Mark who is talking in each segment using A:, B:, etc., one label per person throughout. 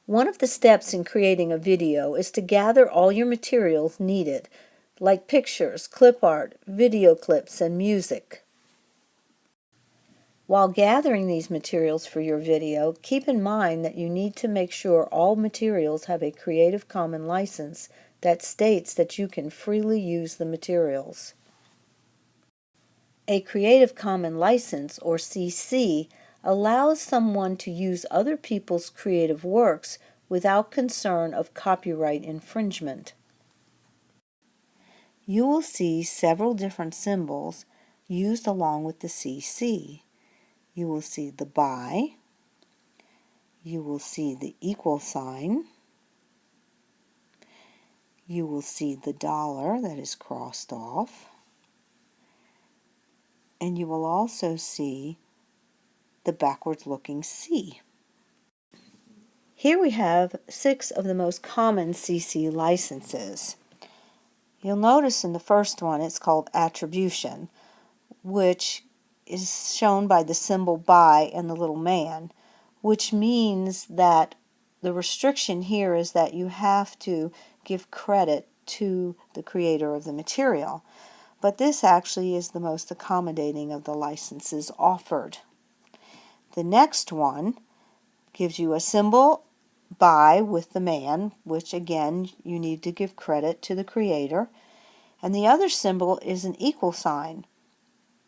A: One of the steps in creating a video is to gather all your materials needed, like pictures, clip art, video clips, and music. While gathering these materials for your video, keep in mind that you need to make sure all materials have a Creative Commons license that states that you can freely use the materials. A Creative Commons license, or CC, allows someone to use other people's creative works without concern of copyright infringement. You will see several different symbols used along with the CC. You will see the by, you will see the equal sign, you will see the dollar that is crossed off, and you will also see the backwards looking C. Here we have 6 of the most common CC licenses. You'll notice in the first one it's called attribution, which is shown by the symbol by and the little man, which means that the restriction here is that you have to give credit to the creator of the material. But this actually is the most accommodating of the licenses offered. The next one gives you a symbol by with the man, which again you need to give credit to the creator. And the other symbol is an equal sign,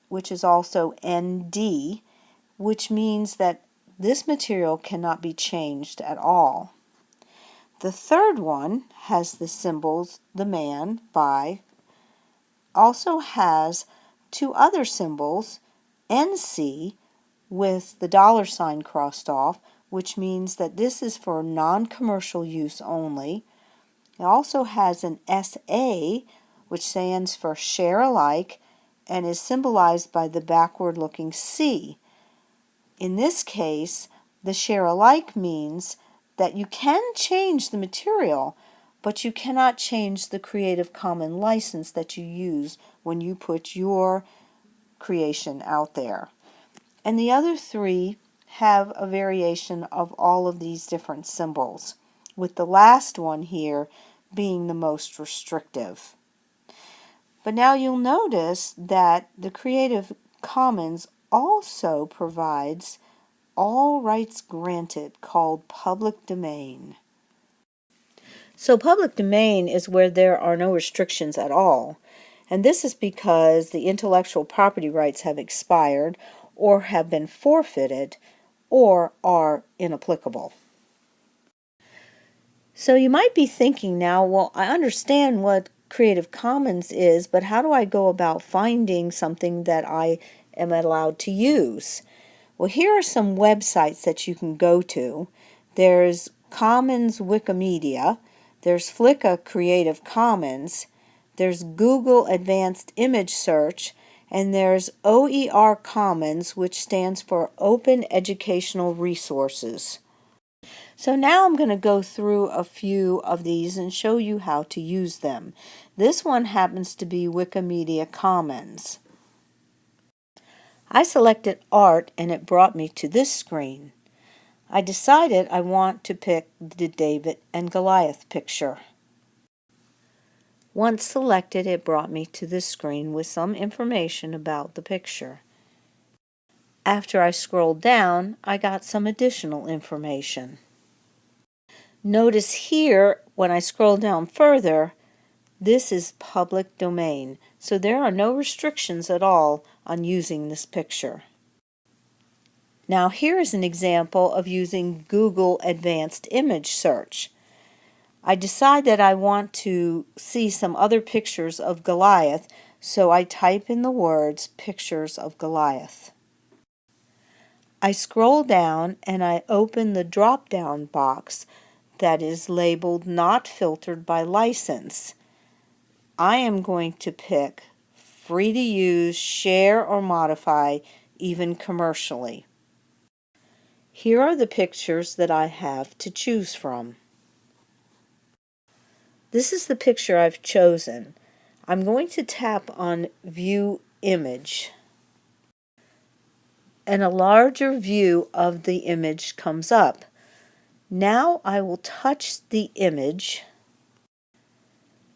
A: which is also ND, which means that this material cannot be changed at all. The third one has the symbols the man, by, also has 2 other symbols, NC, with the dollar sign crossed off, which means that this is for non-commercial use only. It also has an SA, which stands for share alike, and is symbolized by the backward looking C. In this case, the share alike means that you can change the material, but you cannot change the Creative Commons license that you use when you put your creation out there. And the other 3 have a variation of all of these different symbols, with the last one here being the most restrictive. But now you'll notice that the Creative Commons also provides all rights granted, called public domain. So public domain is where there are no restrictions at all. And this is because the intellectual property rights have expired or have been forfeited or are inapplicable. So you might be thinking now, well, I understand what Creative Commons is, but how do I go about finding something that I am allowed to use? Well, here are some websites that you can go to. There's Commons Wikimedia, there's Flickr Creative Commons, there's Google Advanced Image Search, and there's OER Commons, which stands for Open Educational Resources. So now I'm going to go through a few of these and show you how to use them. This one happens to be Wikimedia Commons. I selected Art and it brought me to this screen. I decided I want to pick the David and Goliath picture. Once selected, it brought me to this screen with some information about the picture. After I scrolled down, I got some additional information. Notice here, when I scroll down further, this is public domain, so there are no restrictions at all on using this picture. Now here is an example of using Google Advanced Image Search. I decide that I want to see some other pictures of Goliath, so I type in the words "pictures of Goliath." I scroll down and I open the drop-down box that is labeled "Not Filtered by License." I am going to pick free to use, share, or modify, even commercially. Here are the pictures that I have to choose from. This is the picture I've chosen. I'm going to tap on View Image, and a larger view of the image comes up. Now I will touch the image,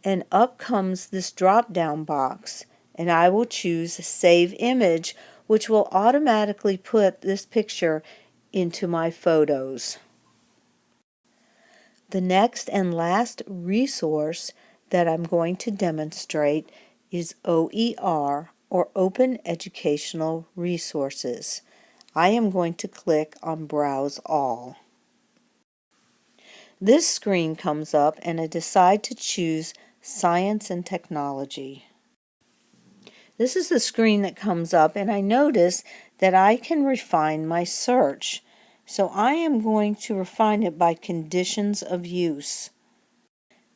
A: and up comes this drop-down box, and I will choose Save Image, which will automatically put this picture into my photos. The next and last resource that I'm going to demonstrate is OER, or Open Educational Resources. I am going to click on Browse All. This screen comes up and I decide to choose Science and Technology. This is the screen that comes up, and I notice that I can refine my search. So I am going to refine it by conditions of use.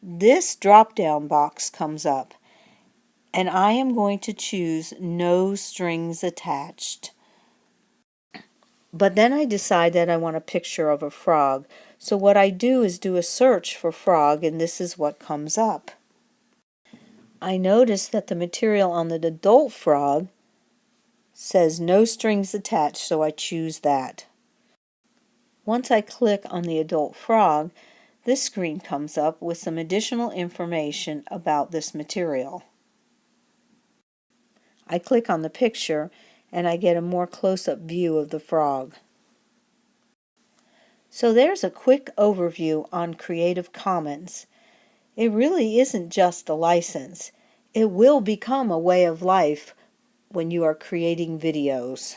A: This drop-down box comes up, and I am going to choose No Strings Attached. But then I decide that I want a picture of a frog. So what I do is do a search for frog, and this is what comes up. I notice that the material on the adult frog says no strings attached, so I choose that. Once I click on the adult frog, this screen comes up with some additional information about this material. I click on the picture and I get a more close-up view of the frog. So there's a quick overview on Creative Commons. It really isn't just a license. It will become a way of life when you are creating videos.